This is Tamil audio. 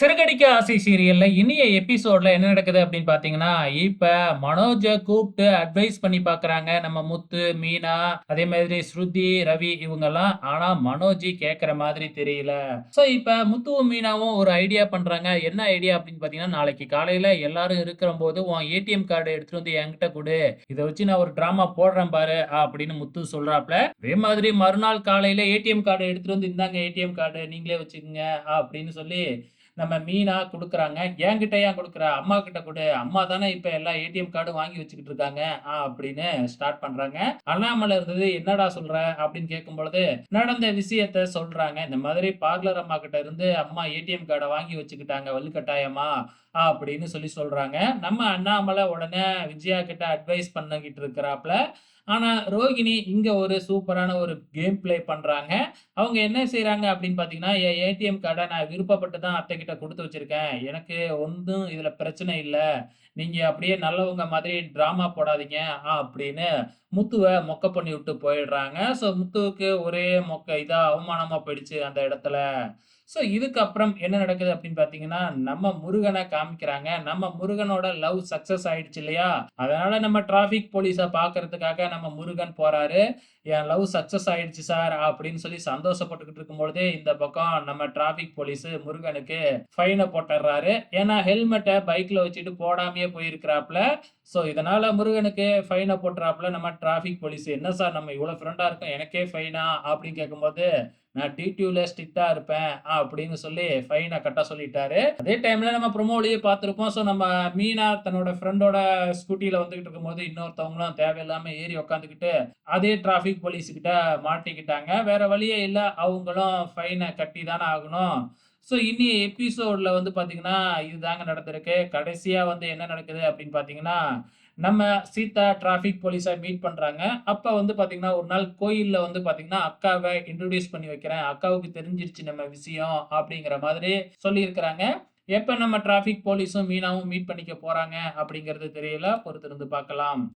சிறகடிக்க ஆசை சீரியல்ல இனிய எபிசோட்ல என்ன நடக்குது அப்படின்னு பார்த்தீங்கன்னா, இப்ப மனோஜ கூப்ட்டு அட்வைஸ் பண்ணி பார்க்குறாங்க. நம்ம முத்து, மீனா, அதே மாதிரி ஸ்ருதி, ரவி இவங்கலாம். ஆனா மனோஜ் கேட்கிற மாதிரி தெரியல. இப்ப முத்துவும், மீனாவும் ஒரு ஐடியா பண்றாங்க. என்ன ஐடியா அப்படின்னு பார்த்தீங்கன்னா, நாளைக்கு காலையில எல்லாரும் இருக்கிறம்போது உன் ஏடிஎம் கார்டு எடுத்துட்டு வந்து என்கிட்ட குடு. இத வச்சு நான் ஒரு டிராமா போடுறேன் பாரு அப்படின்னு முத்து சொல்றாப்ல. அதே மாதிரி மறுநாள் காலையில ஏடிஎம் கார்டு எடுத்துட்டு வந்து இந்தாங்க ஏடிஎம் கார்டு நீங்களே வச்சுக்கங்க அப்படின்னு சொல்லி நம்ம மீனா குடுக்குறாங்க. என்கிட்ட ஏன் குடுக்குற? அம்மா கிட்ட குடு. அம்மா தானே இப்ப எல்லா ஏடிஎம் கார்டும் வாங்கி வச்சுக்கிட்டு இருக்காங்க. அப்படின்னு ஸ்டார்ட் பண்றாங்க. அண்ணாமலை இருந்தது என்னடா சொல்ற? அப்படின்னு கேட்கும்பொழுது, நடந்த விஷயத்த சொல்றாங்க. இந்த மாதிரி பார்லர் அம்மா கிட்ட இருந்து அம்மா ஏடிஎம் கார்ட வாங்கி வச்சுக்கிட்டாங்க வலுக்கட்டாயமா. அப்படின்னு சொல்லி சொல்றாங்க. நம்ம அண்ணாமலை உடனே விஜயா கிட்ட அட்வைஸ் பண்ணிக்கிட்டு இருக்கிறாப்ல. ஆனா ரோகிணி இங்க ஒரு சூப்பரான ஒரு கேம் ப்ளே பண்றாங்க. அவங்க என்ன செய்றாங்க அப்படின்னு பார்த்தீங்கன்னா, என் ஏடிஎம் கார்ட நான் விருப்பப்பட்டு தான் அத்தைகிட்ட குடுத்து வச்சிருக்கேன். எனக்கு ஒண்ணும் இதுல பிரச்சனை இல்ல. நீங்க அப்படியே நல்லவங்க மாதிரி டிராமா போடாதீங்க அப்படின்னு முத்துவ மொக்க பண்ணி விட்டு போயிடுறாங்க. முத்துவுக்கு ஒரே இதா அவமானமா போயிடுச்சு அந்த இடத்துல. இதுக்கப்புறம் என்ன நடக்குது அப்படின்னு பார்த்தீங்கன்னா, நம்ம முருகன காமிக்கிறாங்க. நம்ம முருகனோட லவ் சக்சஸ் ஆயிடுச்சு இல்லையா? அதனால நம்ம டிராஃபிக் போலீஸ பார்க்கறதுக்காக நம்ம முருகன் போறாரு. என் லவ் சக்சஸ் ஆயிடுச்சு சார் அப்படின்னு சொல்லி சந்தோஷப்பட்டுக்கிட்டு இருக்கும்பொழுதே, இந்த பக்கம் நம்ம டிராஃபிக் போலீஸ் முருகனுக்கு ஃபைன போட்டுர்றாரு. ஏன்னா ஹெல்மெட்ட பைக்ல வச்சுட்டு போடாமயே போயிருக்கிறாப்ல. இதனால முருகனுக்கு ஃபைன போட்டுறாப்ல நம்ம டிராஃபிக் போலீஸ். "என்ன சார் நம்ம இவ்வளோ ஃப்ரெண்டா இருக்கோம். எனக்கே ஃபைனா?" அப்படின்னு கேட்கும்போது, "நான் டிடியூல ஸ்ட்ரிக்ட்டா இருப்பேன்" அப்படின்னு சொல்லி ஃபைன கட்ட சொல்லிட்டாரு. அதே டைம்ல நம்ம ப்ரோமோலயே பார்த்திருப்போம். நம்ம மீனா தன்னோட ஃப்ரெண்டோட ஸ்கூட்டில வந்துகிட்டு இருக்கும்போது, இன்னொருத்தவங்களும் தேவையில்லாம ஏறி உட்காந்துக்கிட்டு, அதே டிராஃபிக் போலீஸ் கிட்ட மாட்டிக்கிட்டாங்க. வேற வழியே இல்ல. அவங்களும் ஃபைன கட்டி தானே ஆகணும். இனி எபிசோட்ல வந்து பார்த்தீங்கன்னா, இதுதாங்க நடந்திருக்கு. கடைசியா வந்து என்ன நடக்குது அப்படின்னு பார்த்தீங்கன்னா, நம்ம சீதா டிராஃபிக் போலீஸ மீட் பண்றாங்க. அப்ப வந்து பார்த்தீங்கன்னா, ஒரு நாள் கோயில்ல வந்து பார்த்தீங்கன்னா, அக்காவ இன்ட்ரோடியூஸ் பண்ணி வைக்கிறேன். அக்காவுக்கு தெரிஞ்சிருச்சு நம்ம விஷயம் அப்படிங்கிற மாதிரி சொல்லியிருக்கிறாங்க. எப்ப நம்ம டிராஃபிக் போலீஸும், மீனாவும் மீட் பண்ணிக்க போறாங்க அப்படிங்கிறது தெரியல. பொறுத்திருந்து பார்க்கலாம்.